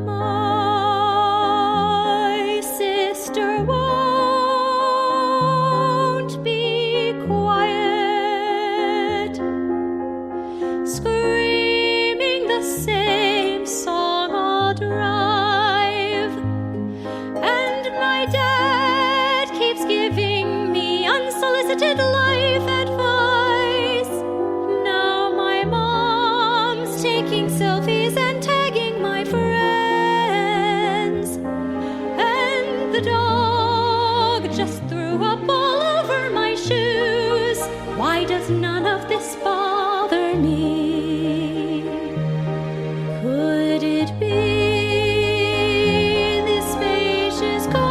My sister won't be quiet, screaming the same song all drive, and my dad keeps giving me unsolicited life advice. Now my mom's taking selfies and tagging my friends, and the dog just threw up all over my shoes. Why does none of this bother me? Could it be this spacious comfy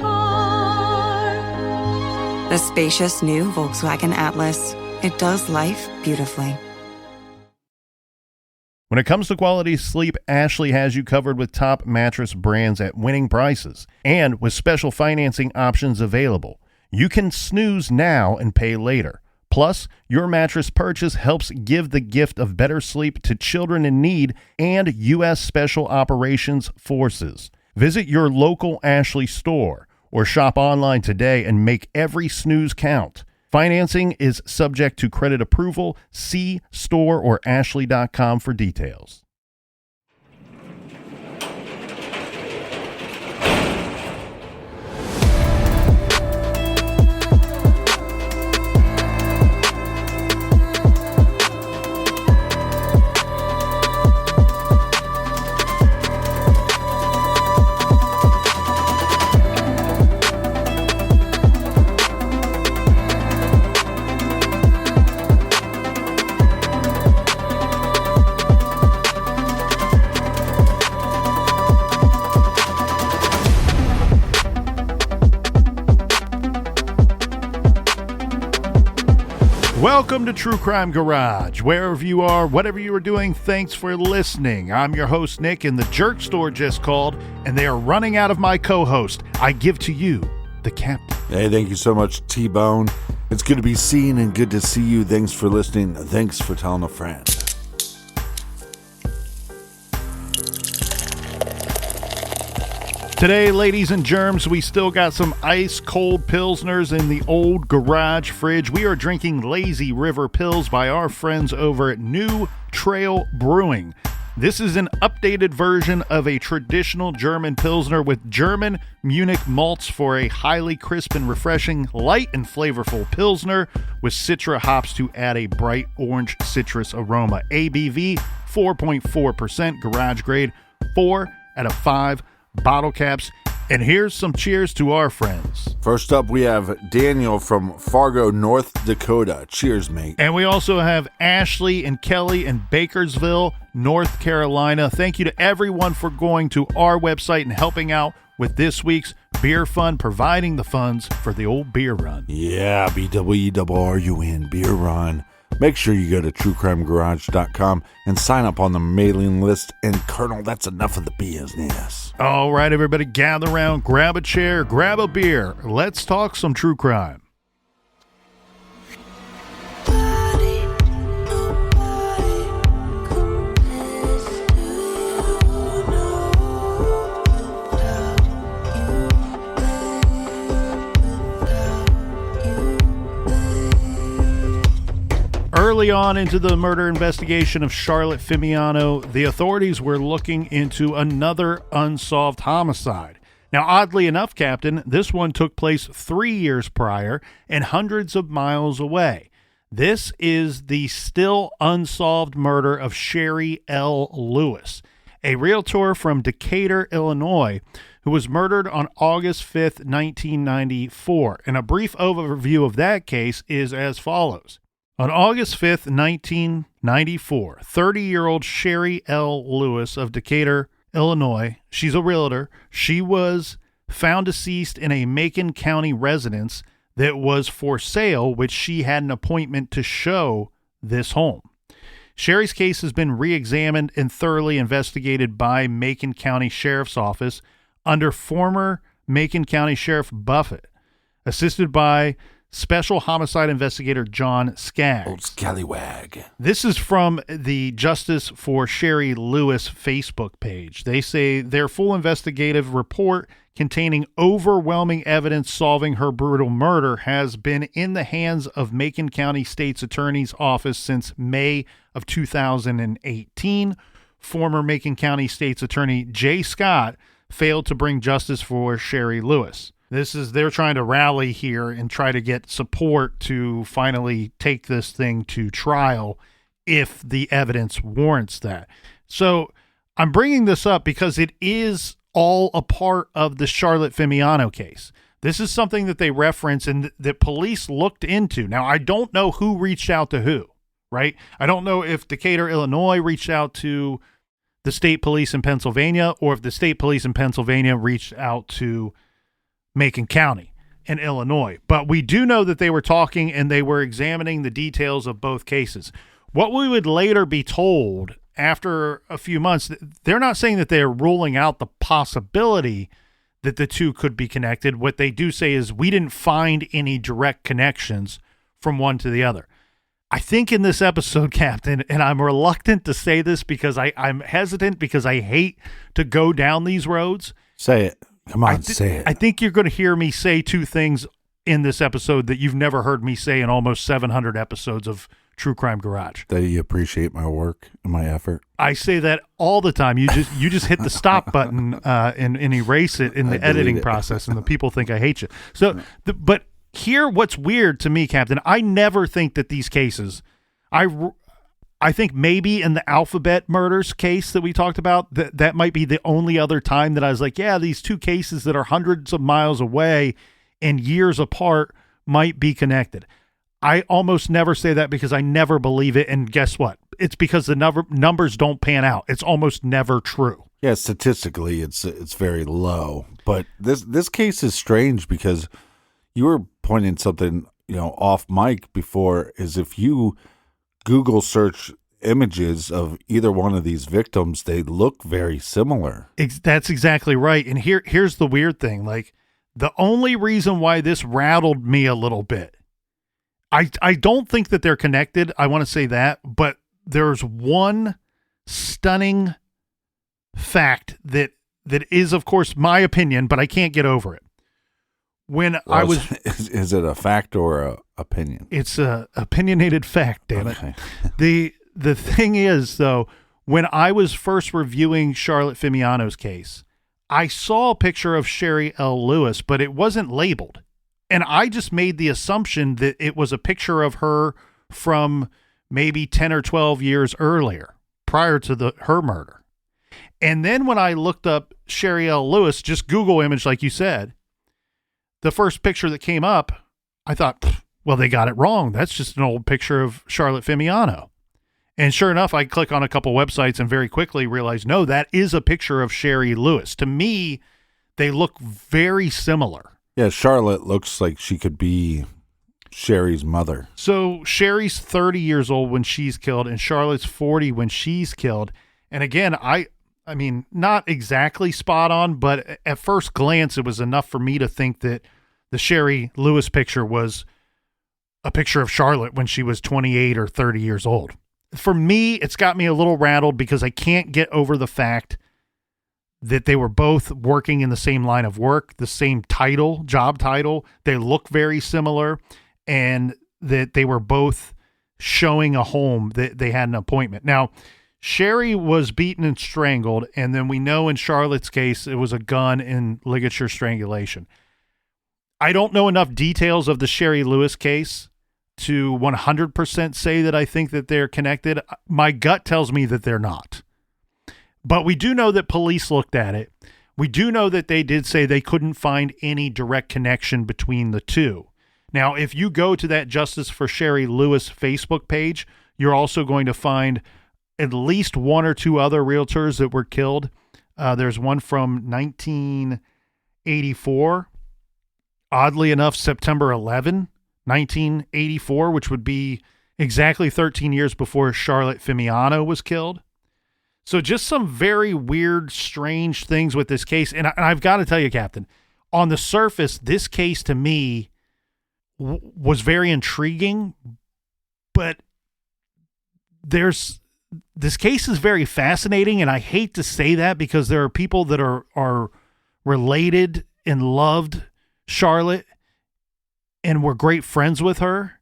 car? The spacious new Volkswagen Atlas. It does life beautifully. When it comes to quality sleep, Ashley has you covered with top mattress brands at winning prices and with special financing options available. You can snooze now and pay later. Plus, your mattress purchase helps give the gift of better sleep to children in need and U.S. Special Operations Forces. Visit your local Ashley store or shop online today and make every snooze count. Financing is subject to credit approval. See store or ashley.com for details. Welcome to True Crime Garage. Wherever you are, whatever you are doing, thanks for listening. I'm your host, Nick, and the Jerk Store just called, and they are running out of my co-host. I give to you, the captain. Hey, thank you so much, T-Bone. It's good to be seen and good to see you. Thanks for listening. Thanks for telling a friend. Today, ladies and germs, we still got some ice-cold Pilsners in the old garage fridge. We are drinking Lazy River Pils by our friends over at New Trail Brewing. This is an updated version of a traditional German Pilsner with German Munich malts for a highly crisp and refreshing, light and flavorful Pilsner with Citra hops to add a bright orange citrus aroma. ABV 4.4%, garage grade, 4 out of 5 bottle caps. And here's some cheers to our friends. First up, we have Daniel from Fargo, North Dakota. Cheers, mate. And we also have Ashley and Kelly in Bakersville, North Carolina. Thank you to everyone for going to our website and helping out with this week's beer fund, providing the funds for the old beer run. Yeah, BWRUN, beer run. Make sure you go to truecrimegarage.com and sign up on the mailing list. And Colonel, that's enough of the business. All right, everybody, gather around, grab a chair, grab a beer. Let's talk some true crime. Early on into the murder investigation of Charlotte Fimiano, the authorities were looking into another unsolved homicide. Now, oddly enough, Captain, this one took place 3 years prior and hundreds of miles away. This is the still unsolved murder of Sherry L. Lewis, a realtor from Decatur, Illinois, who was murdered on August 5th, 1994. And a brief overview of that case is as follows. On August 5th, 1994, 30-year-old Sherry L. Lewis of Decatur, Illinois, she's a realtor, she was found deceased in a Macon County residence that was for sale, which she had an appointment to show this home. Sherry's case has been re-examined and thoroughly investigated by Macon County Sheriff's Office under former Macon County Sheriff Buffett, assisted by Special Homicide Investigator John Skaggs. Old scallywag. This is from the Justice for Sherry Lewis Facebook page. They say their full investigative report containing overwhelming evidence solving her brutal murder has been in the hands of Macon County State's Attorney's Office since May of 2018. Former Macon County State's Attorney Jay Scott failed to bring justice for Sherry Lewis. They're trying to rally here and try to get support to finally take this thing to trial if the evidence warrants that. So I'm bringing this up because it is all a part of the Charlotte Fimiano case. This is something that they reference and that police looked into. Now, I don't know who reached out to who, right? I don't know if Decatur, Illinois reached out to the state police in Pennsylvania or if the state police in Pennsylvania reached out to Macon County in Illinois. But we do know that they were talking and they were examining the details of both cases. What we would later be told after a few months, they're not saying that they're ruling out the possibility that the two could be connected. What they do say is we didn't find any direct connections from one to the other. I think in this episode, Captain, and I'm reluctant to say this because I'm hesitant because I hate to go down these roads. Say it. Come on, say it. I think you're going to hear me say two things in this episode that you've never heard me say in almost 700 episodes of True Crime Garage. That you appreciate my work and my effort. I say that all the time. You just hit the stop button and erase it in the editing process, and the people think I hate you. So, but here, what's weird to me, Captain, I never think that these cases, I think maybe in the Alphabet murders case that we talked about, that might be the only other time that I was like, yeah, these two cases that are hundreds of miles away and years apart might be connected. I almost never say that because I never believe it. And guess what? It's because the numbers don't pan out. It's almost never true. Yeah, statistically, it's very low. But this case is strange because you were pointing something, off mic before, is if you Google search images of either one of these victims, they look very similar. That's exactly right. And here's the weird thing. Like, the only reason why this rattled me a little bit, I don't think that they're connected. I want to say that, but there's one stunning fact that is, of course, my opinion, but I can't get over it. Is it a fact or a opinion? It's a opinionated fact, damn it. Okay. The thing is, though, when I was first reviewing Charlotte Fimiano's case, I saw a picture of Sherry L. Lewis, but it wasn't labeled. And I just made the assumption that it was a picture of her from maybe 10 or 12 years earlier, prior to her murder. And then when I looked up Sherry L. Lewis, just Google image like you said, the first picture that came up, I thought, well, they got it wrong. That's just an old picture of Charlotte Fimiano. And sure enough, I click on a couple websites and very quickly realized, no, that is a picture of Sherry Lewis. To me, they look very similar. Yeah, Charlotte looks like she could be Sherry's mother. So Sherry's 30 years old when she's killed, and Charlotte's 40 when she's killed. And again, I mean, not exactly spot on, but at first glance, it was enough for me to think that the Sherry Lewis picture was a picture of Charlotte when she was 28 or 30 years old. For me, it's got me a little rattled because I can't get over the fact that they were both working in the same line of work, the same job title. They look very similar, and that they were both showing a home that they had an appointment. Now, Sherry was beaten and strangled, and then we know in Charlotte's case, it was a gun and ligature strangulation. I don't know enough details of the Sherry Lewis case to 100% say that I think that they're connected. My gut tells me that they're not. But we do know that police looked at it. We do know that they did say they couldn't find any direct connection between the two. Now, if you go to that Justice for Sherry Lewis Facebook page, you're also going to find at least one or two other realtors that were killed. There's one from 1984. Oddly enough, September 11, 1984, which would be exactly 13 years before Charlotte Fimiano was killed. So just some very weird, strange things with this case. And I've got to tell you, Captain, on the surface, this case to me was very intriguing, but this case is very fascinating, and I hate to say that because there are people that are related and loved Charlotte and were great friends with her.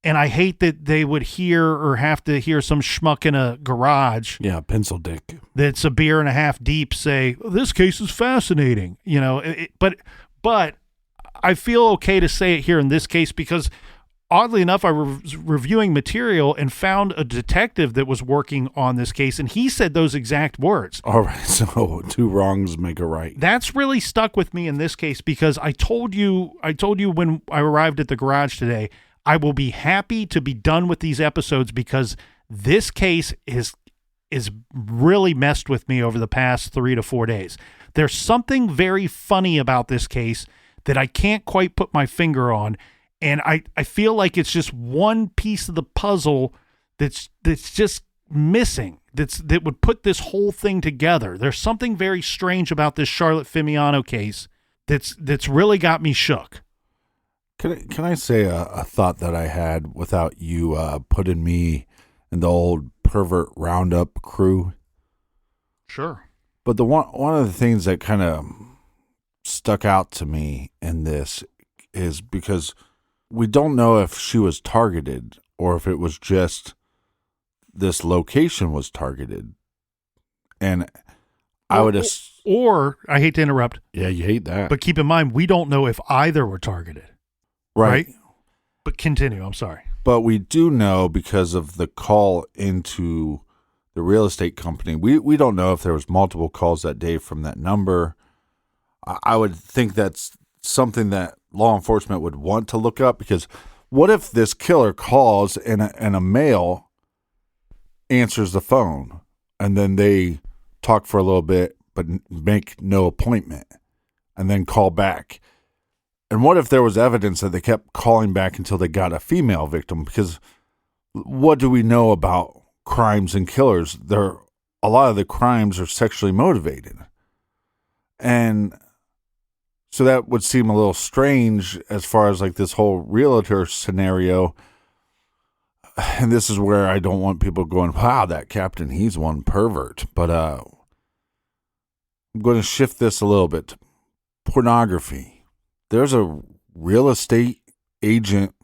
And I hate that they would hear or have to hear some schmuck in a garage. Yeah, pencil dick. That's a beer and a half deep say, this case is fascinating. But I feel okay to say it here in this case because oddly enough, I was reviewing material and found a detective that was working on this case, and he said those exact words. All right, so 2 wrongs make a right. That's really stuck with me in this case because I told you when I arrived at the garage today, I will be happy to be done with these episodes because this case is really messed with me over the past 3 to 4 days. There's something very funny about this case that I can't quite put my finger on, and I feel like it's just one piece of the puzzle that's just missing. That would put this whole thing together. There's something very strange about this Charlotte Fimiano case that's really got me shook. Can I say a thought that I had without you putting me in the old pervert roundup crew? Sure. But one of the things that kind of stuck out to me in this is because we don't know if she was targeted or if it was just this location was targeted. And I would or I hate to interrupt. Yeah, you hate that. But keep in mind, we don't know if either were targeted. Right? But continue. I'm sorry. But we do know because of the call into the real estate company. We don't know if there was multiple calls that day from that number. I would think that's something that law enforcement would want to look up because what if this killer calls and a male answers the phone and then they talk for a little bit but make no appointment and then call back? And what if there was evidence that they kept calling back until they got a female victim? Because what do we know about crimes and killers? A lot of the crimes are sexually motivated. And so that would seem a little strange as far as like this whole realtor scenario. And this is where I don't want people going, wow, that captain, he's one pervert. But I'm going to shift this a little bit. Pornography. There's a real estate agent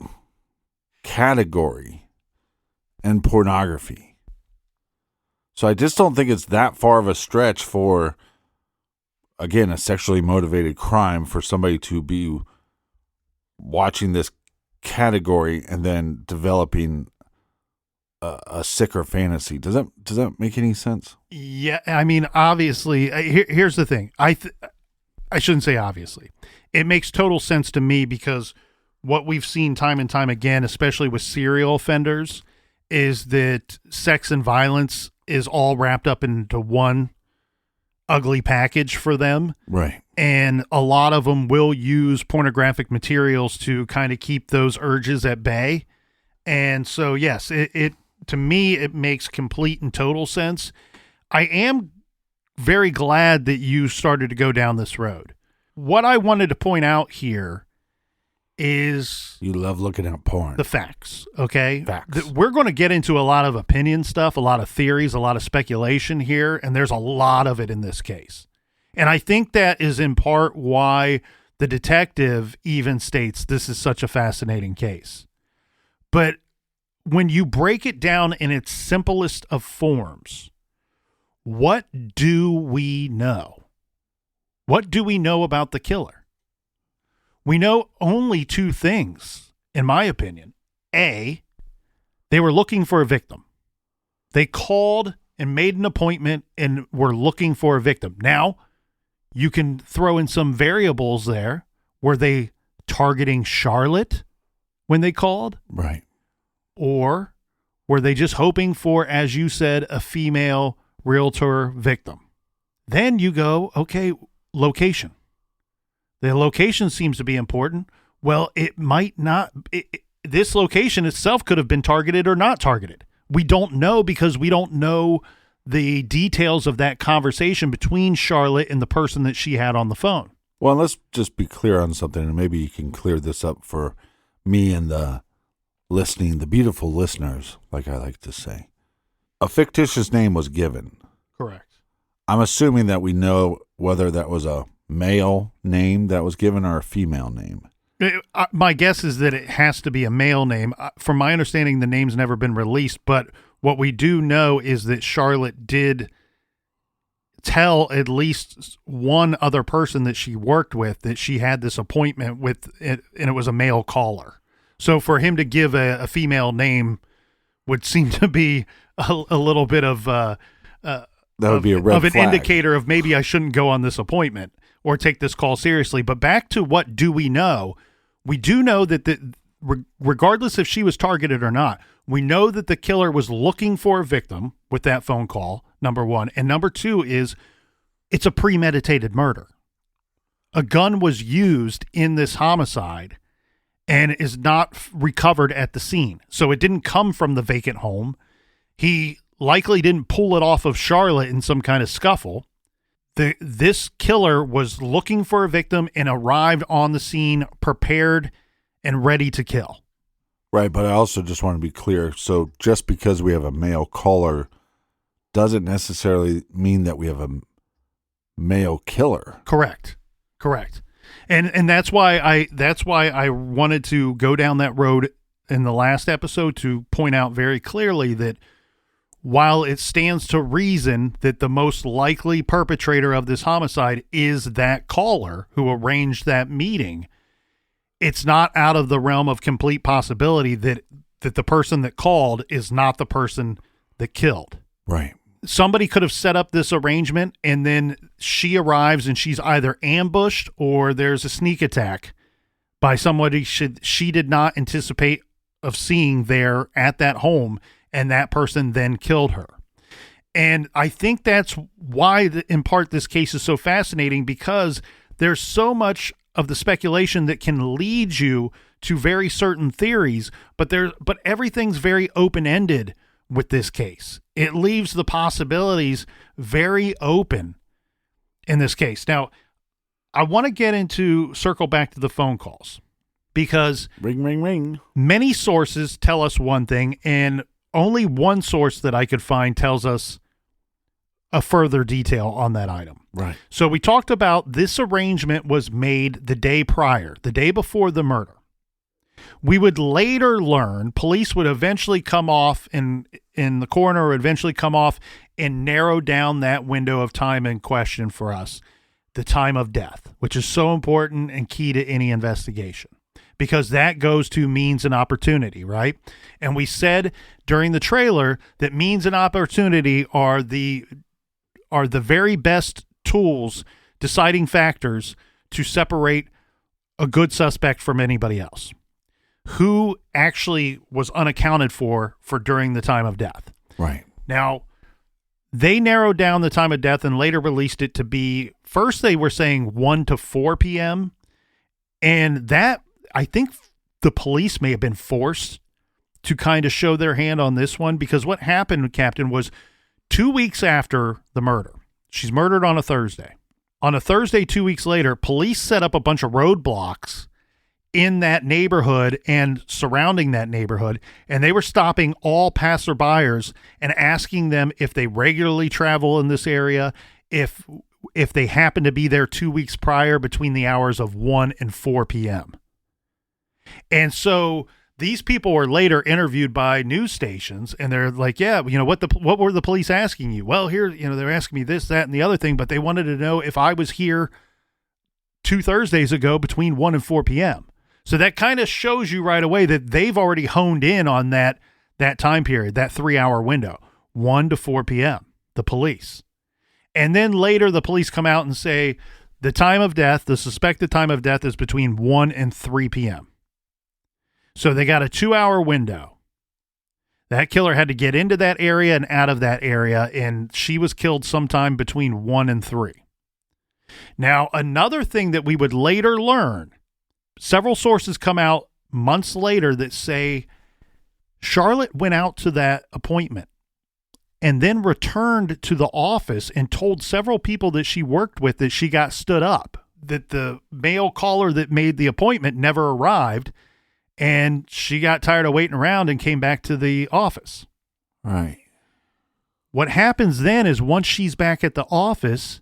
category in pornography. So I just don't think it's that far of a stretch for, again, a sexually motivated crime for somebody to be watching this category and then developing a sicker fantasy. Does that make any sense? Yeah, I mean, obviously, here's the thing. I shouldn't say obviously. It makes total sense to me because what we've seen time and time again, especially with serial offenders, is that sex and violence is all wrapped up into one ugly package for them. Right. And a lot of them will use pornographic materials to kind of keep those urges at bay. And so, yes, it to me, it makes complete and total sense. I am very glad that you started to go down this road. What I wanted to point out here is... You love looking at porn. The facts, okay? Facts. We're going to get into a lot of opinion stuff, a lot of theories, a lot of speculation here, and there's a lot of it in this case. And I think that is in part why the detective even states this is such a fascinating case. But when you break it down in its simplest of forms, what do we know? What do we know about the killer? We know only 2 things, in my opinion. A, they were looking for a victim. They called and made an appointment and were looking for a victim. Now, you can throw in some variables there. Were they targeting Charlotte when they called? Right. Or were they just hoping for, as you said, a female realtor victim? Then you go, okay, location. The location seems to be important. Well, it might not. This location itself could have been targeted or not targeted. We don't know because we don't know the details of that conversation between Charlotte and the person that she had on the phone. Well, let's just be clear on something, and maybe you can clear this up for me and the beautiful listeners, like I like to say. A fictitious name was given. Correct. I'm assuming that we know whether that was a male name that was given or a female name. My guess is that it has to be a male name. From my understanding, the name's never been released, but what we do know is that Charlotte did tell at least one other person that she worked with that she had this appointment with, and it was a male caller. So for him to give a female name would seem to be a little bit of that would be a red of an flag. indicator of maybe I shouldn't go on this appointment or take this call seriously. But back to what do we know? We do know that regardless if she was targeted or not, we know that the killer was looking for a victim with that phone call, number one. And number two is it's a premeditated murder. A gun was used in this homicide and is not recovered at the scene. So it didn't come from the vacant home. He likely didn't pull it off of Charlotte in some kind of scuffle. This killer was looking for a victim and arrived on the scene prepared and ready to kill. Right, but I also just want to be clear. So just because we have a male caller doesn't necessarily mean that we have a male killer. Correct. And that's why I wanted to go down that road in the last episode to point out very clearly that while it stands to reason that the most likely perpetrator of this homicide is that caller who arranged that meeting, it's not out of the realm of complete possibility that the person that called is not the person that killed. Right. Somebody could have set up this arrangement and then she arrives and she's either ambushed or there's a sneak attack by somebody she did not anticipate of seeing there at that home, and that person then killed her. And I think that's why, in part, this case is so fascinating, because there's so much of the speculation that can lead you to very certain theories, but everything's very open-ended with this case. It leaves the possibilities very open in this case. Now, I want to circle back to the phone calls, because Ring, ring, ring. many sources tell us one thing, and only one source that I could find tells us a further detail on that item. Right. So we talked about this arrangement was made the day prior, the day before the murder. We would later learn, police would eventually come off in the coroner would eventually come off and narrow down that window of time in question for us, the time of death, which is so important and key to any investigation, because that goes to means and opportunity, right? And we said during the trailer that means and opportunity are the very best tools, deciding factors to separate a good suspect from anybody else. Who actually was unaccounted for during the time of death. Right. Now, they narrowed down the time of death and later released it to be, first they were saying 1 to 4 p.m. And that, I think the police may have been forced to kind of show their hand on this one, because what happened, Captain, was 2 weeks after the murder. She's murdered on a Thursday. On a Thursday, 2 weeks later, police set up a bunch of roadblocks in that neighborhood and surrounding that neighborhood, and they were stopping all passerbyers and asking them if they regularly travel in this area, if they happen to be there 2 weeks prior between the hours of 1 and 4 p.m. And so these people were later interviewed by news stations, and they're like, yeah, what were the police asking you? Well, here, they're asking me this, that, and the other thing, but they wanted to know if I was here 2 Thursdays ago between 1 and 4 p.m. So that kind of shows you right away that they've already honed in on that time period, that 3-hour window, 1 to 4 p.m., the police. And then later the police come out and say the time of death, the suspected time of death, is between 1 and 3 p.m. So they got a 2-hour window. That killer had to get into that area and out of that area, and she was killed sometime between 1 and 3. Now, another thing that we would later learn, several sources come out months later that say Charlotte went out to that appointment and then returned to the office and told several people that she worked with that she got stood up, that the male caller that made the appointment never arrived, and she got tired of waiting around and came back to the office. Right. What happens then is once she's back at the office,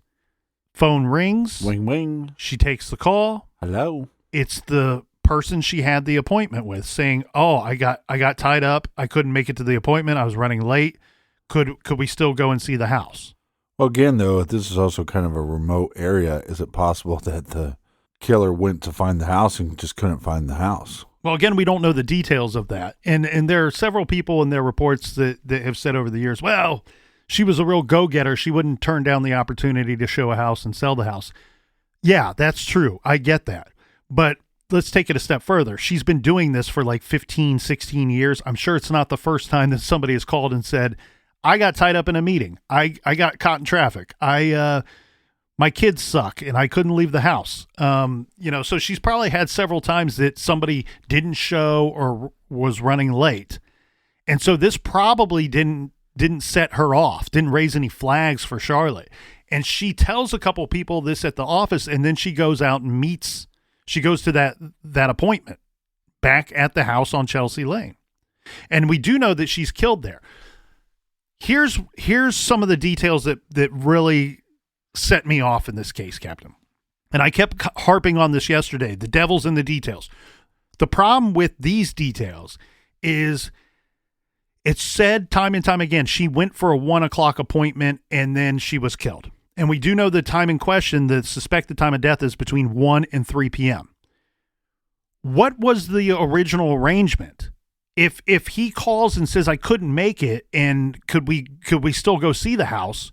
phone rings. Wing, wing. She takes the call. Hello. It's the person she had the appointment with saying, "Oh, I got tied up. I couldn't make it to the appointment. I was running late. Could we still go and see the house?" Well, again, though, this is also kind of a remote area. Is it possible that the killer went to find the house and just couldn't find the house? Well, again, we don't know the details of that. And there are several people in their reports that have said over the years, well, she was a real go-getter. She wouldn't turn down the opportunity to show a house and sell the house. Yeah, that's true. I get that. But let's take it a step further. She's been doing this for like 15, 16 years. I'm sure it's not the first time that somebody has called and said, I got tied up in a meeting. I got caught in traffic. My kids suck and I couldn't leave the house. So she's probably had several times that somebody didn't show or was running late. And so this probably didn't set her off, didn't raise any flags for Charlotte. And she tells a couple people this at the office, and then she goes out and she goes to that appointment back at the house on Chelsea Lane. And we do know that she's killed there. Here's some of the details that really set me off in this case, Captain. And I kept harping on this yesterday. The devil's in the details. The problem with these details is it's said time and time again, she went for a 1:00 appointment and then she was killed. And we do know the time in question, the suspected time of death is between 1 and 3 p.m. What was the original arrangement? If he calls and says, I couldn't make it, and could we still go see the house?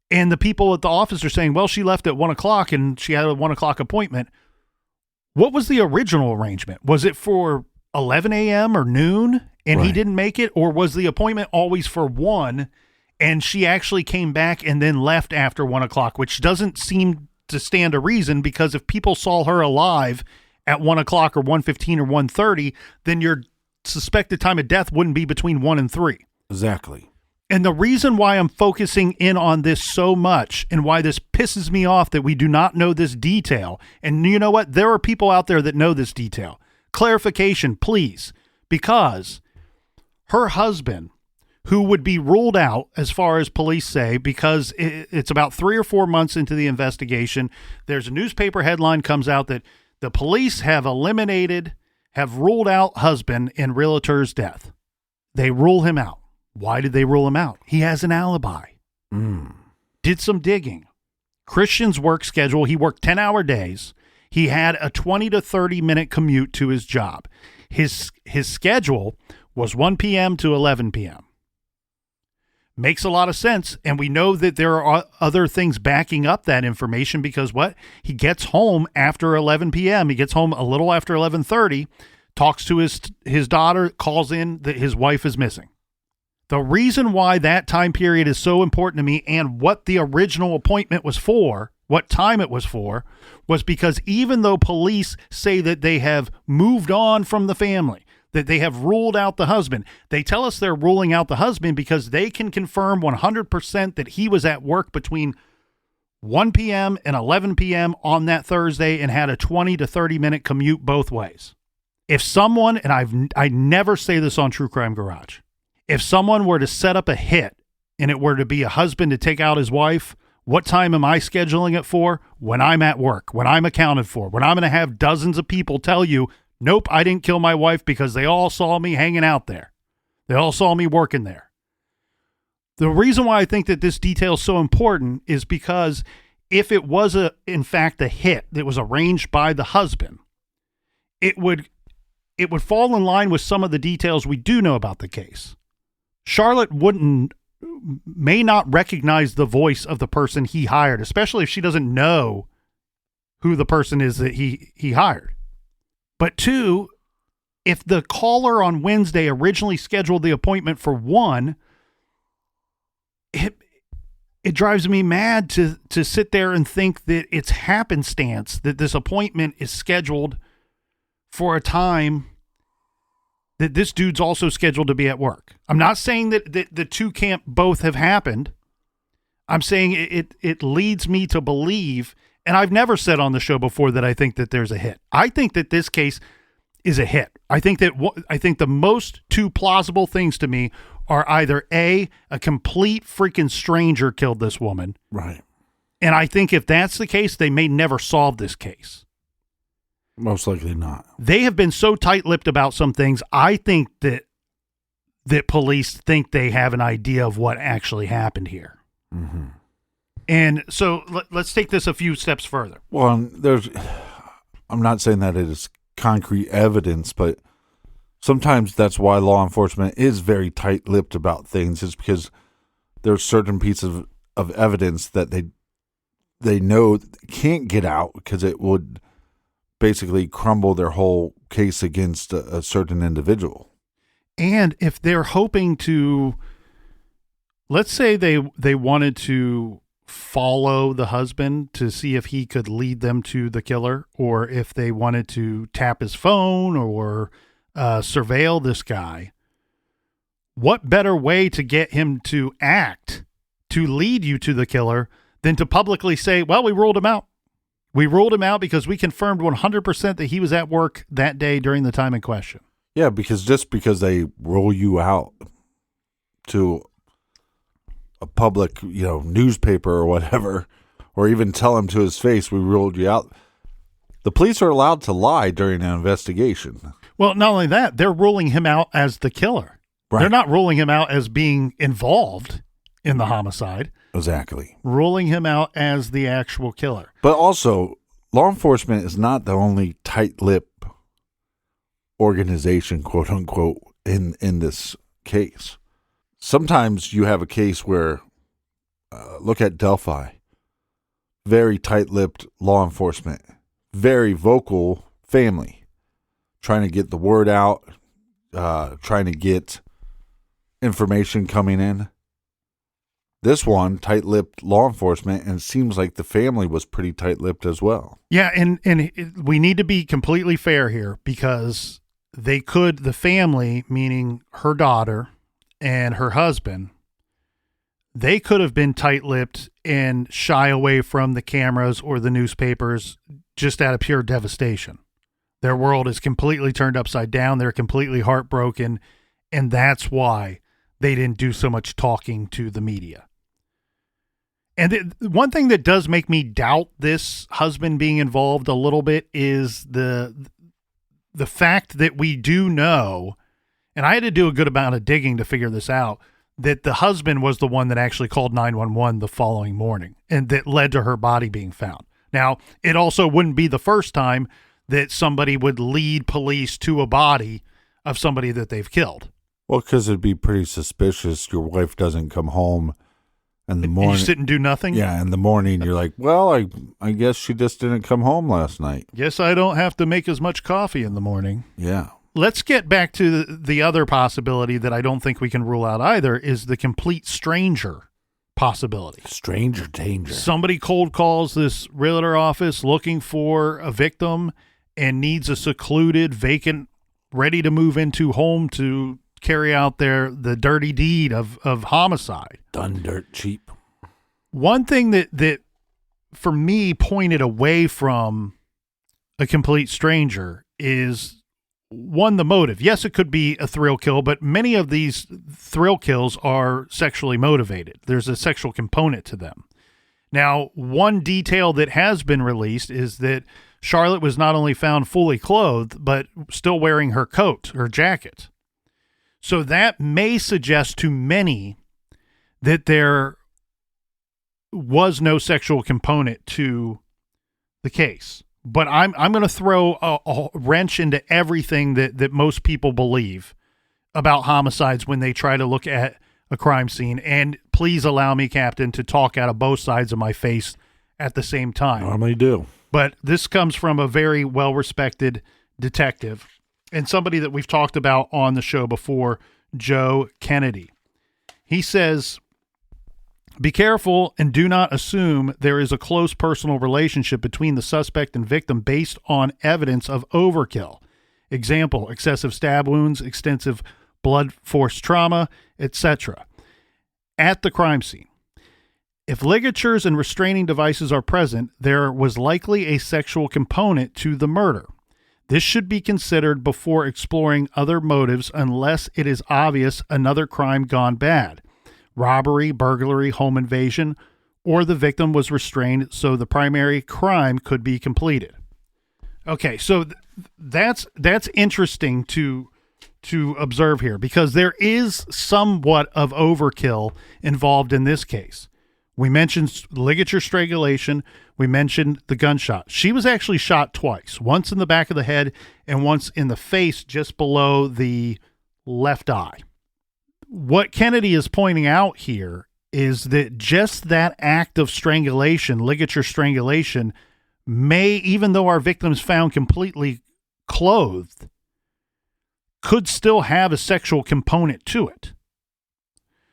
And the people at the office are saying, well, she left at 1:00 and she had a 1:00 appointment. What was the original arrangement? Was it for 11 a.m. or noon and he didn't make it? Or was the appointment always for 1 and she actually came back and then left after 1:00, which doesn't seem to stand a reason, because if people saw her alive at 1:00 or 1:15 or 1:30, then your suspected time of death wouldn't be between 1 and 3. Exactly. And the reason why I'm focusing in on this so much and why this pisses me off that we do not know this detail, and you know what? There are people out there that know this detail. Clarification, please, because her husband, who would be ruled out as far as police say, because it's about 3 or 4 months into the investigation, there's a newspaper headline comes out that the police have ruled out husband in realtor's death. They rule him out. Why did they rule him out? He has an alibi. Did some digging. Christian's work schedule, he worked 10-hour days. He had a 20 to 30 minute commute to his job. His schedule was 1 p.m. to 11 p.m. Makes a lot of sense. And we know that there are other things backing up that information, because what? He gets home after 11 p.m. He gets home a little after 11:30, talks to his daughter, calls in that his wife is missing. The reason why that time period is so important to me and what the original appointment was for, what time it was for, was because even though police say that they have moved on from the family, that they have ruled out the husband, they tell us they're ruling out the husband because they can confirm 100% that he was at work between 1 p.m. and 11 p.m. on that Thursday and had a 20 to 30 minute commute both ways. If someone, and I never say this on True Crime Garage, if someone were to set up a hit and it were to be a husband to take out his wife, what time am I scheduling it for? When I'm at work, when I'm accounted for, when I'm going to have dozens of people tell you, nope, I didn't kill my wife because they all saw me hanging out there. They all saw me working there. The reason why I think that this detail is so important is because if it was in fact a hit that was arranged by the husband, it would fall in line with some of the details we do know about the case. Charlotte may not recognize the voice of the person he hired, especially if she doesn't know who the person is that he hired. But 2, if the caller on Wednesday originally scheduled the appointment for 1, it drives me mad to sit there and think that it's happenstance that this appointment is scheduled for a time that this dude's also scheduled to be at work. I'm not saying that the two can't both have happened. I'm saying it leads me to believe, and I've never said on the show before that I think that there's a hit. I think that this case is a hit. I think the most two plausible things to me are either a complete freaking stranger killed this woman. Right. And I think if that's the case, they may never solve this case. Most likely not. They have been so tight-lipped about some things. I think that police think they have an idea of what actually happened here. Mm-hmm. And so let's take this a few steps further. Well, I'm not saying that it is concrete evidence, but sometimes that's why law enforcement is very tight-lipped about things, is because there's certain pieces of evidence that they know can't get out because it would basically crumble their whole case against a certain individual. And if they're hoping to, let's say they wanted to follow the husband to see if he could lead them to the killer, or if they wanted to tap his phone or surveil this guy, what better way to get him to act to lead you to the killer than to publicly say, well, we ruled him out. We ruled him out because we confirmed 100% that he was at work that day during the time in question. Yeah, because just because they roll you out to a public, newspaper or whatever, or even tell him to his face, we ruled you out. The police are allowed to lie during an investigation. Well, not only that, they're ruling him out as the killer. Right. They're not ruling him out as being involved in the homicide. Exactly. Ruling him out as the actual killer. But also, law enforcement is not the only tight-lipped organization, quote unquote, in this case. Sometimes you have a case where, look at Delphi, very tight-lipped law enforcement, very vocal family, trying to get the word out, trying to get information coming in. This one, tight-lipped law enforcement, and it seems like the family was pretty tight-lipped as well. Yeah, and we need to be completely fair here, because the family, meaning her daughter and her husband, they could have been tight-lipped and shy away from the cameras or the newspapers just out of pure devastation. Their world is completely turned upside down. They're completely heartbroken, and that's why they didn't do so much talking to the media. And one thing that does make me doubt this husband being involved a little bit is the fact that we do know, and I had to do a good amount of digging to figure this out, that the husband was the one that actually called 911 the following morning, and that led to her body being found. Now, it also wouldn't be the first time that somebody would lead police to a body of somebody that they've killed. Well, because it'd be pretty suspicious your wife doesn't come home in the morning. You sit and do nothing? Yeah, in the morning you're like, well, I guess she just didn't come home last night. Guess I don't have to make as much coffee in the morning. Yeah. Let's get back to the other possibility that I don't think we can rule out either, is the complete stranger possibility. Stranger danger. Somebody cold calls this realtor office looking for a victim and needs a secluded, vacant, ready to move into home to carry out the dirty deed of homicide. Done dirt cheap. One thing that for me pointed away from a complete stranger is, one, the motive. Yes, it could be a thrill kill, but many of these thrill kills are sexually motivated. There's a sexual component to them. Now, one detail that has been released is that Charlotte was not only found fully clothed, but still wearing her coat, her jacket. So that may suggest to many that there was no sexual component to the case. But I'm going to throw a wrench into everything that most people believe about homicides when they try to look at a crime scene. And please allow me, Captain, to talk out of both sides of my face at the same time. Normally do. But this comes from a very well-respected detective and somebody that we've talked about on the show before, Joe Kennedy. He says, be careful and do not assume there is a close personal relationship between the suspect and victim based on evidence of overkill. Example, excessive stab wounds, extensive blood force trauma, etc. At the crime scene. If ligatures and restraining devices are present, there was likely a sexual component to the murder. This should be considered before exploring other motives unless it is obvious another crime gone bad. Robbery, burglary, home invasion, or the victim was restrained so the primary crime could be completed. Okay, so that's interesting to observe here because there is somewhat of overkill involved in this case. We mentioned ligature strangulation. We mentioned the gunshot. She was actually shot twice, once in the back of the head and once in the face just below the left eye. What Kennedy is pointing out here is that just that act of strangulation, ligature strangulation, may, even though our victim's found completely clothed, could still have a sexual component to it.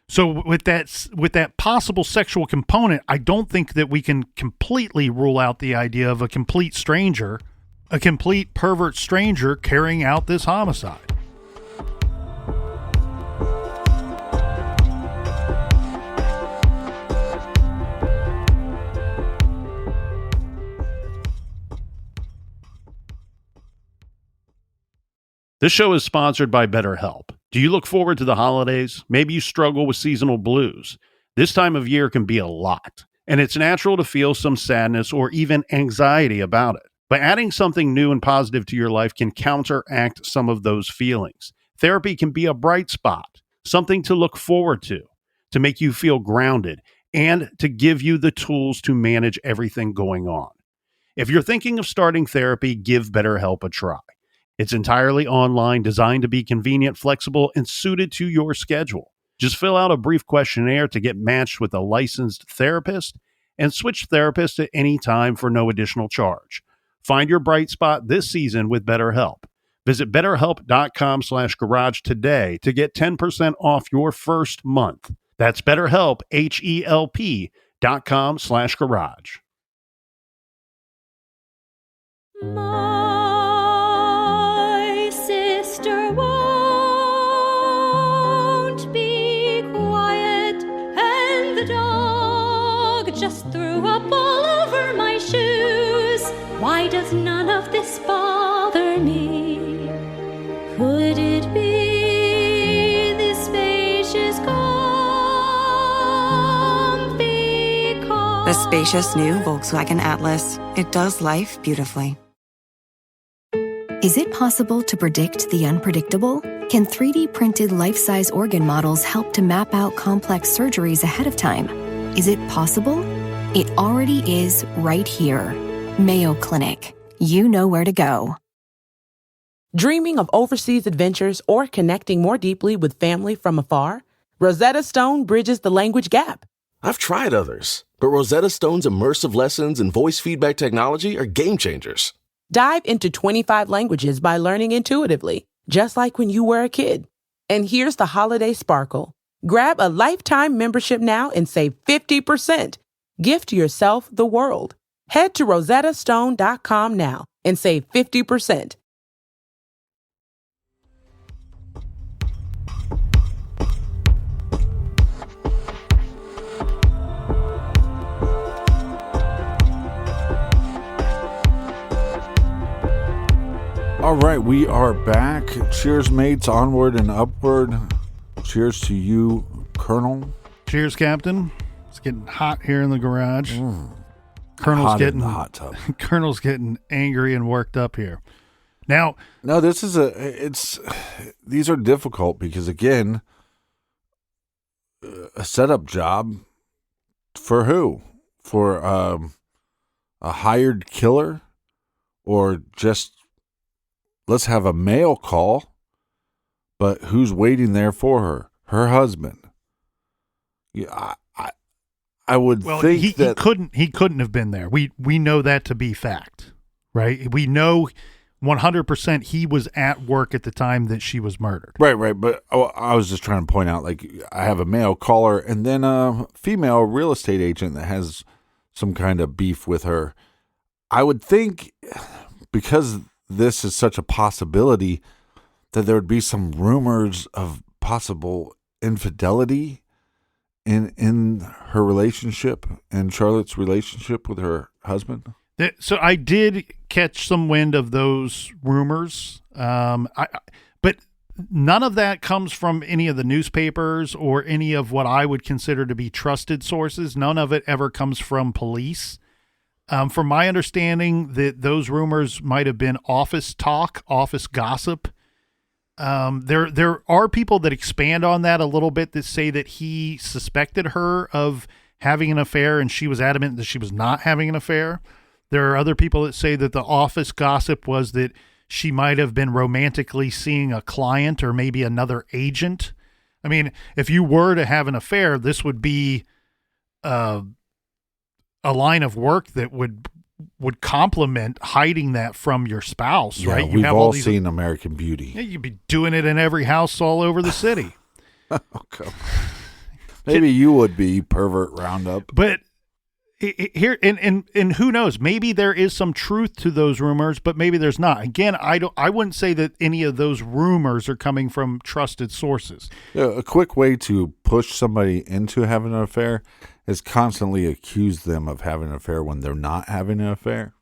So with that possible sexual component, I don't think that we can completely rule out the idea of a complete stranger, a complete pervert stranger carrying out this homicide. This show is sponsored by BetterHelp. Do you look forward to the holidays? Maybe you struggle with seasonal blues. This time of year can be a lot, and it's natural to feel some sadness or even anxiety about it. But adding something new and positive to your life can counteract some of those feelings. Therapy can be a bright spot, something to look forward to make you feel grounded, and to give you the tools to manage everything going on. If you're thinking of starting therapy, give BetterHelp a try. It's entirely online, designed to be convenient, flexible, and suited to your schedule. Just fill out a brief questionnaire to get matched with a licensed therapist and switch therapists at any time for no additional charge. Find your bright spot this season with BetterHelp. Visit BetterHelp.com/garage today to get 10% off your first month. That's BetterHelp, HELP.com/garage. My sister won't be quiet, and the dog just threw up all over my shoes. Why does none of this bother me? Could it be this spacious comfy car? The spacious new Volkswagen Atlas. It does life beautifully. Is it possible to predict the unpredictable? Can 3D printed life-size organ models help to map out complex surgeries ahead of time? Is it possible? It already is right here. Mayo Clinic. You know where to go. Dreaming of overseas adventures or connecting more deeply with family from afar? Rosetta Stone bridges the language gap. I've tried others, but Rosetta Stone's immersive lessons and voice feedback technology are game changers. Dive into 25 languages by learning intuitively, just like when you were a kid. And here's the holiday sparkle. Grab a lifetime membership now and save 50%. Gift yourself the world. Head to rosettastone.com now and save 50%. All right, we are back. Cheers, mates. Onward and upward. Cheers to you, Colonel. Cheers, Captain. It's getting hot here in the garage. Colonel's Hot getting in the hot tub. Colonel's getting angry and worked up here. Now, No, this is these are difficult because, again, a setup job for who? For a hired killer, or just let's have a mail call, but who's waiting there for her? Her husband. Yeah, I would think that he couldn't have been there. We know that to be fact, right? We know 100% he was at work at the time that she was murdered. Right. But I was just trying to point out, like, I have a male caller and then a female real estate agent that has some kind of beef with her. I would think, because this is such a possibility, that there would be some rumors of possible infidelity in her relationship and Charlotte's relationship with her husband. So I did catch some wind of those rumors, but none of that comes from any of the newspapers or any of what I would consider to be trusted sources. None of it ever comes from police. From my understanding, that those rumors might have been office talk, office gossip. There are people that expand on that a little bit that say that he suspected her of having an affair and she was adamant that she was not having an affair. There are other people that say that the office gossip was that she might have been romantically seeing a client or maybe another agent. I mean, if you were to have an affair, this would be a line of work that would complement hiding that from your spouse, Yeah, right? You we've have all these, seen American Beauty. Yeah, you'd be doing it in every house all over the city. Okay. Maybe you would be pervert roundup. But here and who knows, maybe there is some truth to those rumors, but maybe there's not. Again, I wouldn't say that any of those rumors are coming from trusted sources. Yeah, a quick way to push somebody into having an affair is constantly accuse them of having an affair when they're not having an affair.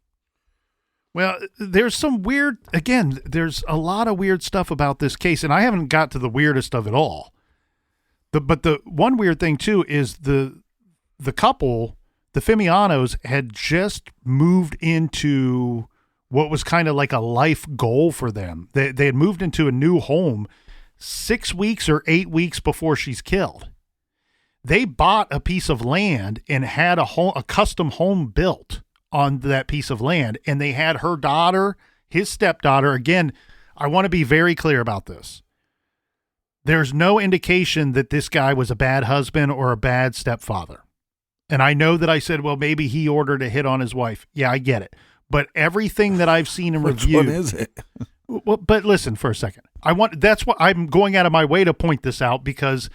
Well, there's there's a lot of weird stuff about this case, and I haven't got to the weirdest of it all. But the one weird thing too is the couple, the Fimianos, had just moved into what was kind of like a life goal for them. They had moved into a new home 6 weeks or 8 weeks before she's killed. They bought a piece of land and had a custom home built on that piece of land. And they had her daughter, his stepdaughter. Again, I want to be very clear about this. There's no indication that this guy was a bad husband or a bad stepfather. And I know that I said, well, maybe he ordered a hit on his wife. Yeah, I get it. But everything that I've seen and reviewed. Which one is it? Well, but listen for a second. That's what I'm going out of my way to point this out, because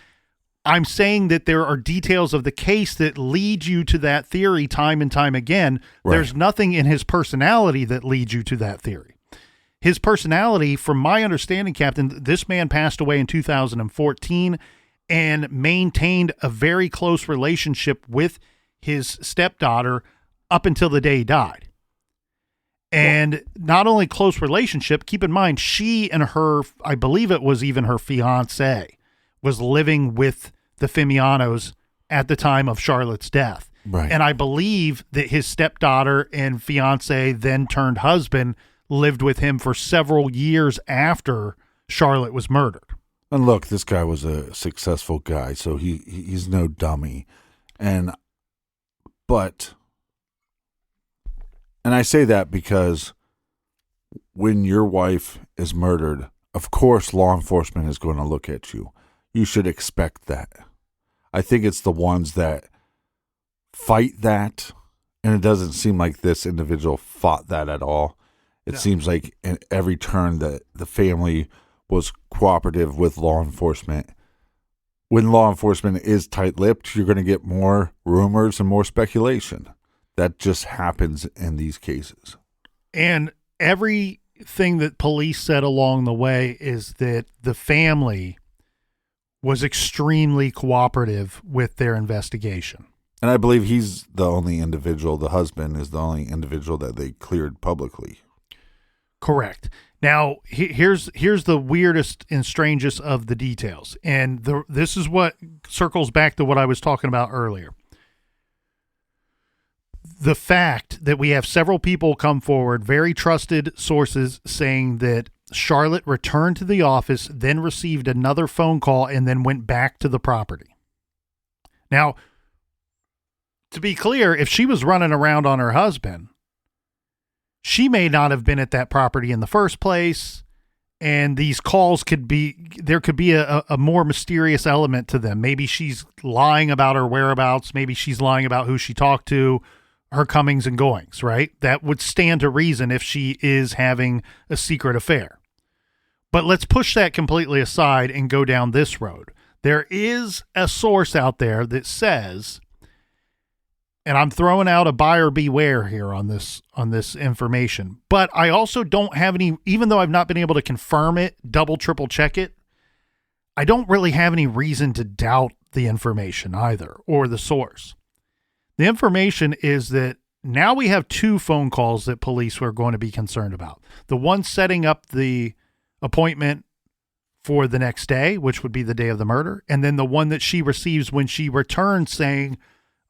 I'm saying that there are details of the case that lead you to that theory time and time again. Right. There's nothing in his personality that leads you to that theory. His personality, from my understanding, Captain, this man passed away in 2014 and maintained a very close relationship with his stepdaughter up until the day he died. And not only close relationship, keep in mind, she and her, I believe it was even her fiance, was living with the Fimianos at the time of Charlotte's death. Right. And I believe that his stepdaughter and fiance, then turned husband, lived with him for several years after Charlotte was murdered. And look, this guy was a successful guy, so he's no dummy. And I say that because when your wife is murdered, of course law enforcement is going to look at you. You should expect that. I think it's the ones that fight that, and it doesn't seem like this individual fought that at all. It seems like in every turn that the family was cooperative with law enforcement. When law enforcement is tight-lipped, you're going to get more rumors and more speculation. That just happens in these cases. And everything that police said along the way is that the family was extremely cooperative with their investigation. And I believe he's the only individual, the husband is the only individual that they cleared publicly. Correct. Now, here's the weirdest and strangest of the details. And this is what circles back to what I was talking about earlier. The fact that we have several people come forward, very trusted sources, saying that Charlotte returned to the office, then received another phone call, and then went back to the property. Now, to be clear, if she was running around on her husband, she may not have been at that property in the first place, and these calls there could be a more mysterious element to them. Maybe she's lying about her whereabouts. Maybe she's lying about who she talked to, her comings and goings, right? That would stand to reason if she is having a secret affair. But let's push that completely aside and go down this road. There is a source out there that says, and I'm throwing out a buyer beware here on this information, but I also don't have any, even though I've not been able to confirm it, double, triple check it, I don't really have any reason to doubt the information either, or the source. The information is that now we have 2 phone calls that police were going to be concerned about. The one setting up the appointment for the next day, which would be the day of the murder, and then the one that she receives when she returns saying,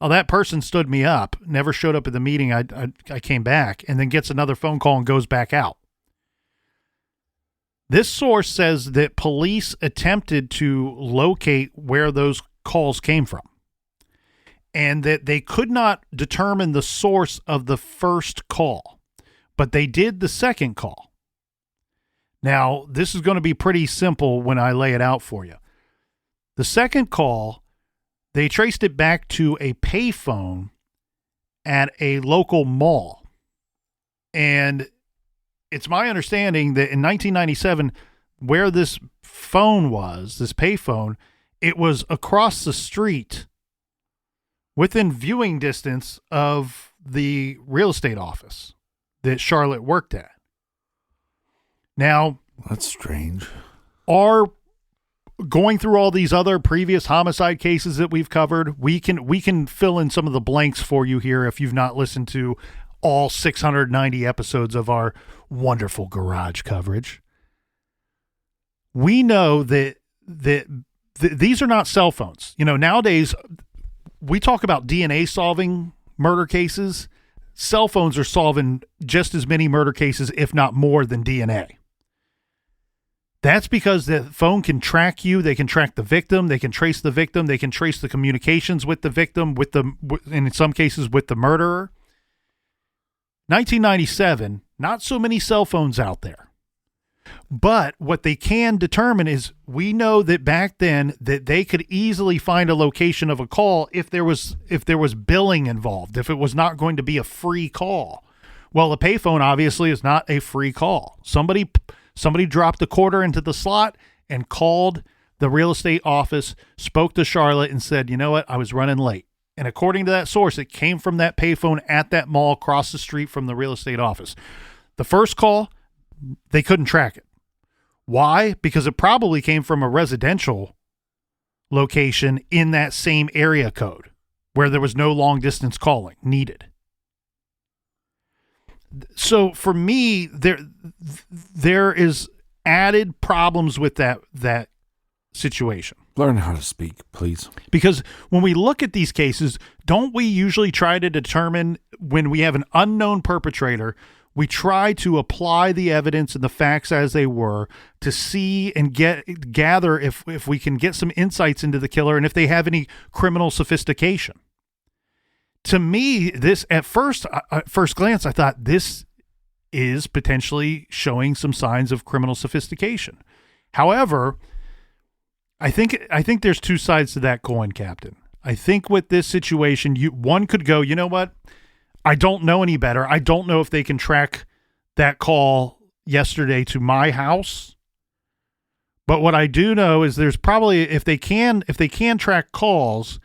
oh, that person stood me up, never showed up at the meeting, I came back, and then gets another phone call and goes back out. This source says that police attempted to locate where those calls came from, and that they could not determine the source of the first call, but they did the second call. Now, this is going to be pretty simple when I lay it out for you. The second call, they traced it back to a payphone at a local mall. And it's my understanding that in 1997, where this phone was, this payphone, it was across the street within viewing distance of the real estate office that Charlotte worked at. Now, that's strange. Are going through all these other previous homicide cases that we've covered, we can fill in some of the blanks for you here if you've not listened to all 690 episodes of our wonderful garage coverage. We know that these are not cell phones. You know, nowadays we talk about DNA solving murder cases. Cell phones are solving just as many murder cases, if not more, than DNA. That's because the phone can track you. They can track the victim. They can trace the victim. They can trace the communications with the victim, and in some cases with the murderer. 1997, not so many cell phones out there. But what they can determine is, we know that back then that they could easily find a location of a call if there was billing involved, if it was not going to be a free call. Well, a payphone obviously is not a free call. Somebody dropped a quarter into the slot and called the real estate office, spoke to Charlotte and said, you know what, I was running late. And according to that source, it came from that payphone at that mall across the street from the real estate office. The first call, they couldn't track it. Why? Because it probably came from a residential location in that same area code where there was no long distance calling needed. So for me, there is added problems with that situation. Learn how to speak, please. Because when we look at these cases, don't we usually try to determine, when we have an unknown perpetrator, we try to apply the evidence and the facts as they were to see and gather if we can get some insights into the killer and if they have any criminal sophistication. To me, this at first glance, I thought this is potentially showing some signs of criminal sophistication. However, I think there's 2 sides to that coin, Captain. I think with this situation, one could go, you know what? I don't know any better. I don't know if they can track that call yesterday to my house. But what I do know is there's probably, if they can track calls,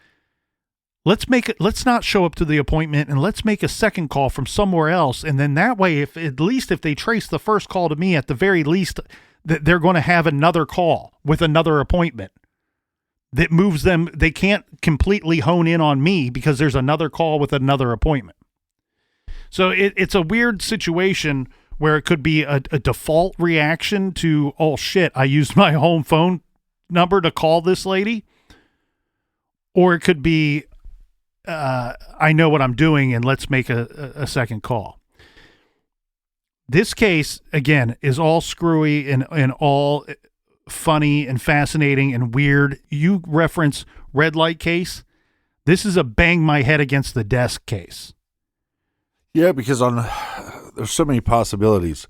let's not show up to the appointment and let's make a second call from somewhere else. And then that way, if they trace the first call to me, at the very least, that they're going to have another call with another appointment that moves them. They can't completely hone in on me because there's another call with another appointment. So it's a weird situation where it could be a default reaction to, oh shit, I used my home phone number to call this lady. Or it could be, I know what I'm doing and let's make a second call. This case, again, is all screwy and all funny and fascinating and weird. You reference red light case. This is a bang my head against the desk case. Yeah, because there's so many possibilities.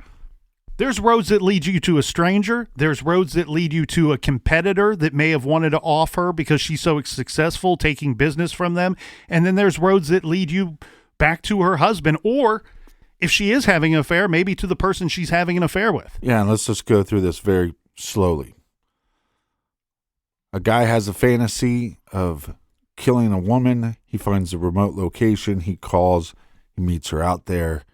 There's roads that lead you to a stranger. There's roads that lead you to a competitor that may have wanted to off her because she's so successful taking business from them. And then there's roads that lead you back to her husband, or if she is having an affair, maybe to the person she's having an affair with. Yeah, and let's just go through this very slowly. A guy has a fantasy of killing a woman. He finds a remote location. He calls. He meets her out there.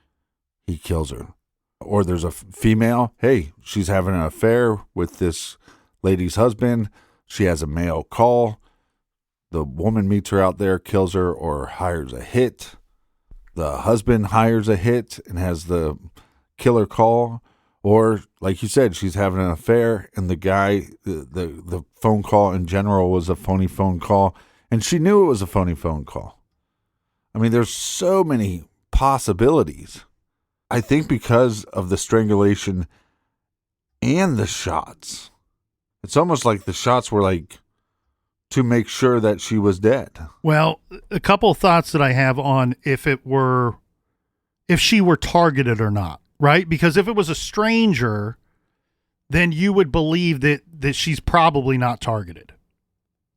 He kills her. Or there's a female. Hey, she's having an affair with this lady's husband. She has a male call. The woman meets her out there, kills her, or hires a hit. the husband hires a hit and has the killer call, or like you said, she's having an affair and the guy, the phone call in general was a phony phone call, and she knew it was a phony phone call. I mean, there's so many possibilities. I think because of the strangulation and the shots, it's almost like the shots were like to make sure that she was dead. Well, a couple of thoughts that I have on if she were targeted or not, right? Because if it was a stranger, then you would believe that she's probably not targeted.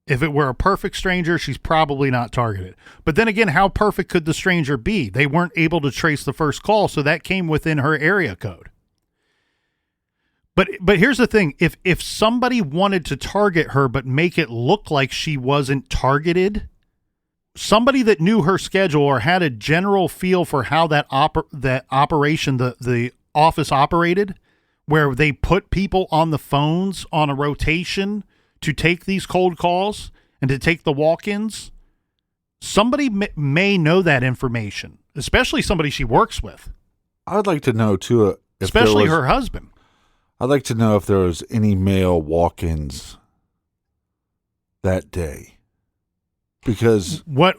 If it were a perfect stranger, she's probably not targeted. But then again, how perfect could the stranger be? They weren't able to trace the first call, so that came within her area code. But here's the thing. If somebody wanted to target her but make it look like she wasn't targeted, somebody that knew her schedule or had a general feel for how that operation, the office operated, where they put people on the phones on a rotation to take these cold calls and to take the walk-ins, somebody may know that information, especially somebody she works with. I would like to know, too, especially her husband. I'd like to know if there was any male walk-ins that day. Because... What?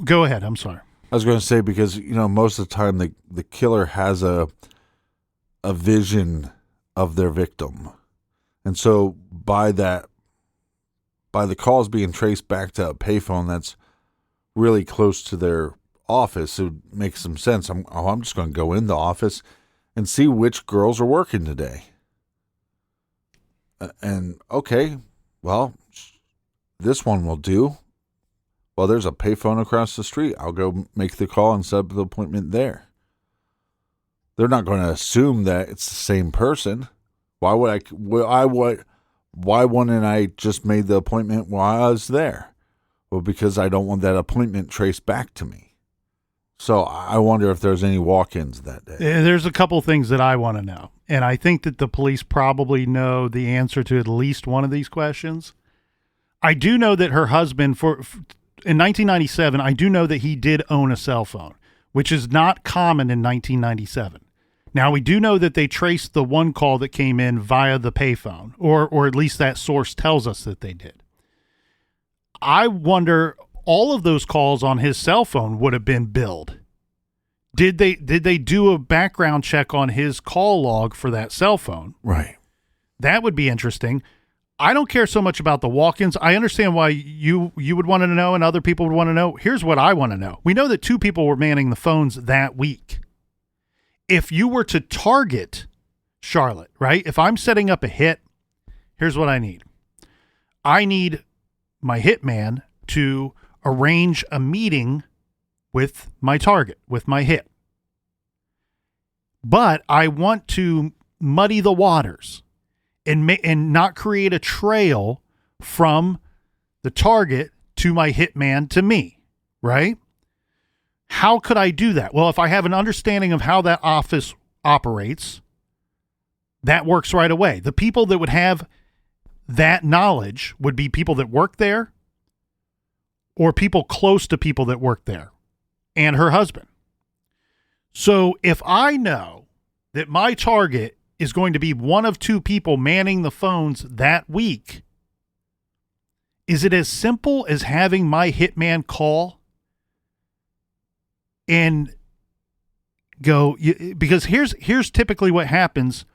Go ahead. I'm sorry. I was going to say, because, most of the time the killer has a vision of their victim. And so by the calls being traced back to a payphone that's really close to their office, it would make some sense. I'm just going to go in the office and see which girls are working today. And okay, well, this one will do. Well, there's a payphone across the street. I'll go make the call and set up the appointment there. They're not going to assume that it's the same person. Why wouldn't I just made the appointment while I was there? Well, because I don't want that appointment traced back to me. So I wonder if there's any walk-ins that day. There's a couple things that I want to know. And I think that the police probably know the answer to at least one of these questions. I do know that her husband, in 1997, I do know that he did own a cell phone, which is not common in 1997. Now, we do know that they traced the one call that came in via the payphone, or at least that source tells us that they did. I wonder, all of those calls on his cell phone would have been billed. Did they do a background check on his call log for that cell phone? Right. That would be interesting. I don't care so much about the walk-ins. I understand why you would want to know and other people would want to know. Here's what I want to know. We know that 2 people were manning the phones that week. If you were to target Charlotte, right? If I'm setting up a hit, here's what I need. I need my hitman to arrange a meeting with my target, with my hit. But I want to muddy the waters and not create a trail from the target to my hitman to me, right? How could I do that? Well, if I have an understanding of how that office operates, that works right away. The people that would have that knowledge would be people that work there or people close to people that work there and her husband. So if I know that my target is going to be one of 2 people manning the phones that week, is it as simple as having my hitman call and go? Because here's typically what happens,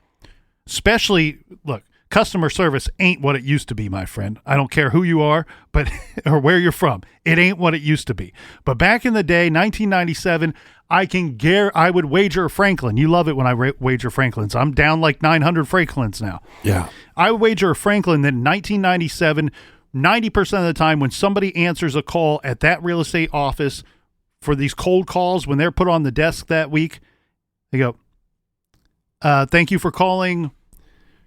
especially, look, customer service ain't what it used to be, my friend. I don't care who you are, but or where you're from. It ain't what it used to be. But back in the day, 1997, I would wager a Franklin. You love it when I wager Franklins. I'm down like 900 Franklins now. Yeah. I would wager a Franklin that in 1997, 90% of the time when somebody answers a call at that real estate office for these cold calls, when they're put on the desk that week, they go, thank you for calling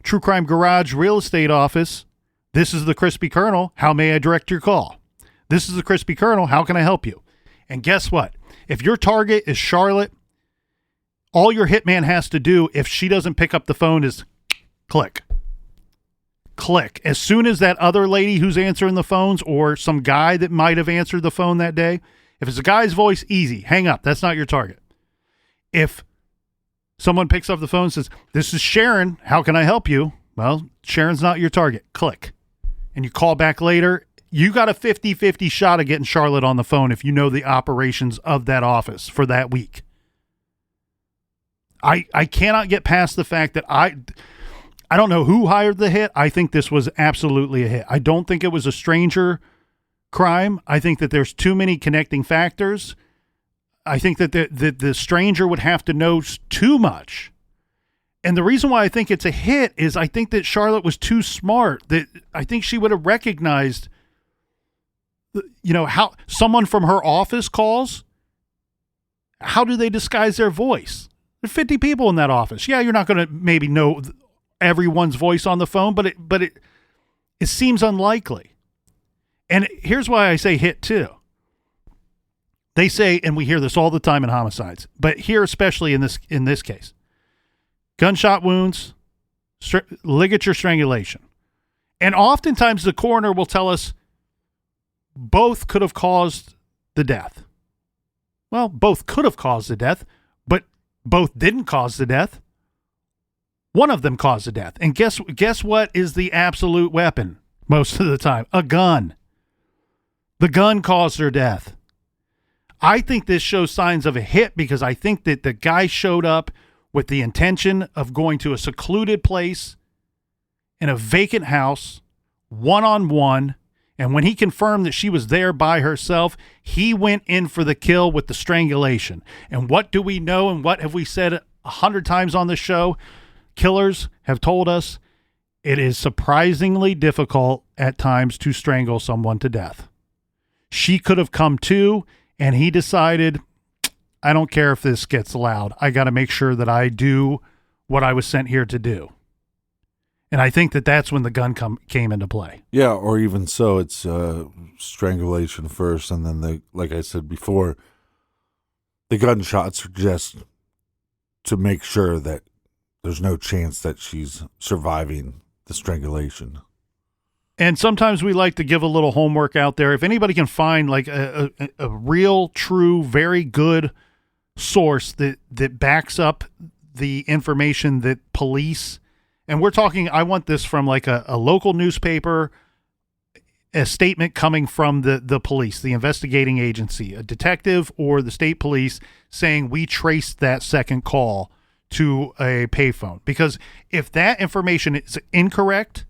True Crime Garage Real Estate Office. This is the Crispy Colonel. How may I direct your call? This is the Crispy Colonel. How can I help you? And guess what? If your target is Charlotte, all your hitman has to do if she doesn't pick up the phone is click. Click. As soon as that other lady who's answering the phones or some guy that might have answered the phone that day, If it's a guy's voice, easy. Hang up. That's not your target. If someone picks up the phone and says, "This is Sharon. How can I help you?" Well, Sharon's not your target. Click. And you call back later. You got a 50-50 shot of getting Charlotte on the phone if you know the operations of that office for that week. I cannot get past the fact that I don't know who hired the hit. I think this was absolutely a hit. I don't think it was a stranger crime. I think that there's too many connecting factors. I think that the stranger would have to know too much. And the reason why I think it's a hit is I think that Charlotte was too smart. That I think she would have recognized, how someone from her office calls. How do they disguise their voice? There are 50 people in that office. Yeah, you're not going to maybe know everyone's voice on the phone, but it seems unlikely. And here's why I say hit too. They say, and we hear this all the time in homicides, but here especially in this case, gunshot wounds, ligature strangulation. And oftentimes the coroner will tell us both could have caused the death. Well, both could have caused the death, but both didn't cause the death. One of them caused the death. And guess what is the absolute weapon most of the time? A gun. The gun caused her death. I think this shows signs of a hit because I think that the guy showed up with the intention of going to a secluded place in a vacant house, one-on-one, and when he confirmed that she was there by herself, he went in for the kill with the strangulation. And what do we know and what have we said 100 times on the show? Killers have told us it is surprisingly difficult at times to strangle someone to death. She could have come to, and he decided, I don't care if this gets loud. I got to make sure that I do what I was sent here to do. And I think that that's when the gun came into play. Yeah, or even so, it's strangulation first, and then like I said before, the gunshots are just to make sure that there's no chance that she's surviving the strangulation. And sometimes we like to give a little homework out there. If anybody can find like a real, true, very good source that backs up the information that police, and we're talking, I want this from like a local newspaper, a statement coming from the police, the investigating agency, a detective or the state police saying we traced that second call to a payphone. Because if that information is incorrect,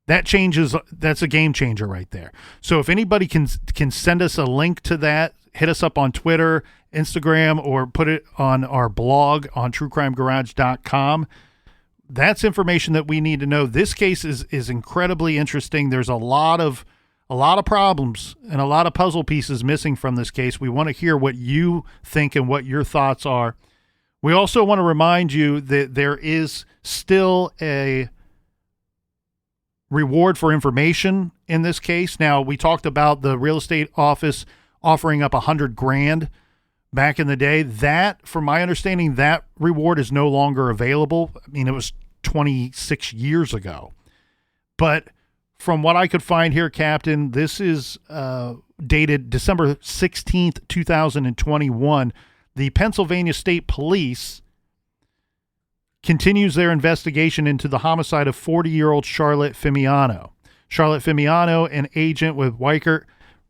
that's a game changer right there. So if anybody can send us a link to that, hit us up on Twitter, Instagram, or put it on our blog on truecrimegarage.com. That's information that we need to know. This case is incredibly interesting. There's a lot of problems and a lot of puzzle pieces missing from this case. We want to hear what you think and what your thoughts are. We also want to remind you that there is still a reward for information in this case. Now, we talked about the real estate office offering up $100,000 back in the day. That, from my understanding, that reward is no longer available. I mean, it was 26 years ago. But from what I could find here, Captain, this is dated December 16th, 2021. The Pennsylvania State Police continues their investigation into the homicide of 40-year-old Charlotte Fimiano. Charlotte Fimiano, an agent with Weichert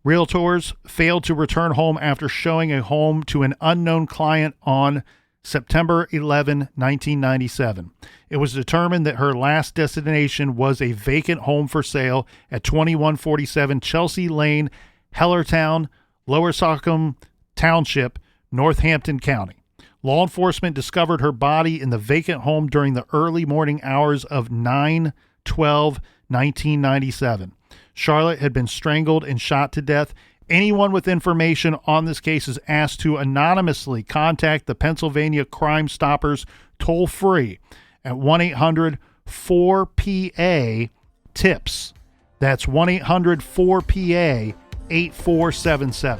Realtors, failed to return home after showing a home to an unknown client on September 11, 1997. It was determined that her last destination was a vacant home for sale at 2147 Chelsea Lane, Hellertown, Lower Sockham Township, Northampton County. Law enforcement discovered her body in the vacant home during the early morning hours of 9/12/1997. Charlotte had been strangled and shot to death. Anyone with information on this case is asked to anonymously contact the Pennsylvania Crime Stoppers toll-free at 1-800-4PA-TIPS. That's 1-800-4PA-8477.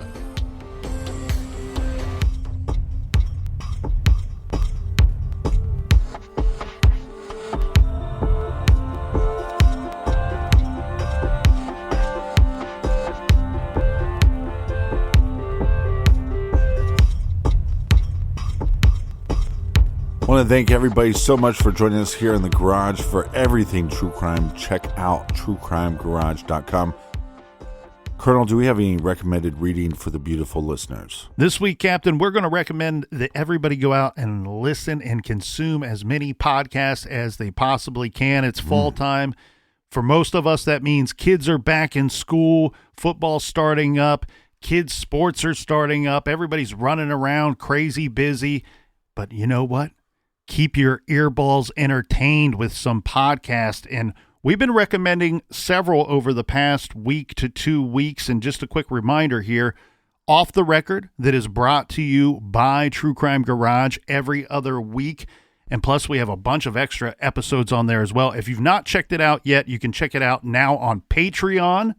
I want to thank everybody so much for joining us here in the garage. For everything true crime, check out truecrimegarage.com. Colonel, do we have any recommended reading for the beautiful listeners? This week, Captain, we're going to recommend that everybody go out and listen and consume as many podcasts as they possibly can. It's fall time. For most of us, that means kids are back in school, football's starting up, kids' sports are starting up, everybody's running around, crazy busy. But you know what? Keep your earballs entertained with some podcast, and we've been recommending several over the past week to 2 weeks. And just a quick reminder here, Off the Record, that is brought to you by True Crime Garage every other week. And plus, we have a bunch of extra episodes on there as well. If you've not checked it out yet, you can check it out now on Patreon.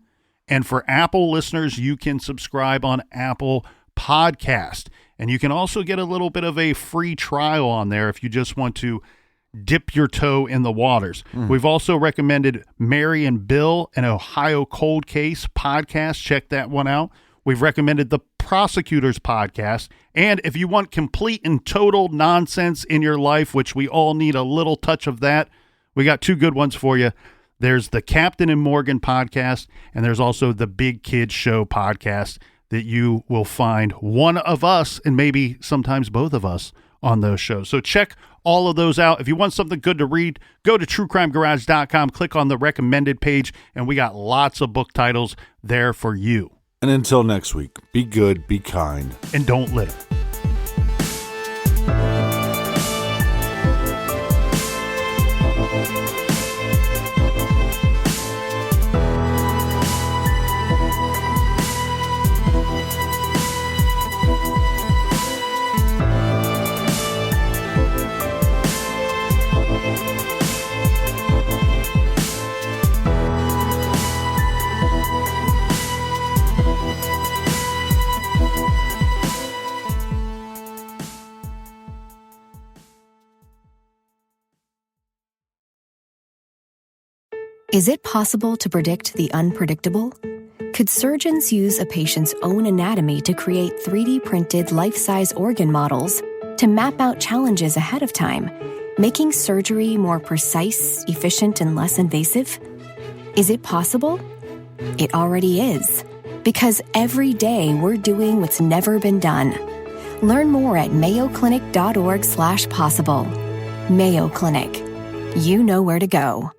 And for Apple listeners, you can subscribe on Apple Podcast. And you can also get a little bit of a free trial on there if you just want to dip your toe in the waters. We've also recommended Mary and Bill, an Ohio cold case podcast. Check that one out. We've recommended the Prosecutors Podcast. And if you want complete and total nonsense in your life, which we all need a little touch of that, we got 2 good ones for you. There's the Captain and Morgan podcast, and there's also the Big Kids Show podcast that you will find one of us and maybe sometimes both of us on those shows. So check all of those out. If you want something good to read, go to truecrimegarage.com, click on the recommended page, and we got lots of book titles there for you. And until next week, be good, be kind, and don't litter. Is it possible to predict the unpredictable? Could surgeons use a patient's own anatomy to create 3D printed life-size organ models to map out challenges ahead of time, making surgery more precise, efficient, and less invasive? Is it possible? It already is, because every day we're doing what's never been done. Learn more at mayoclinic.org/possible. Mayo Clinic. You know where to go.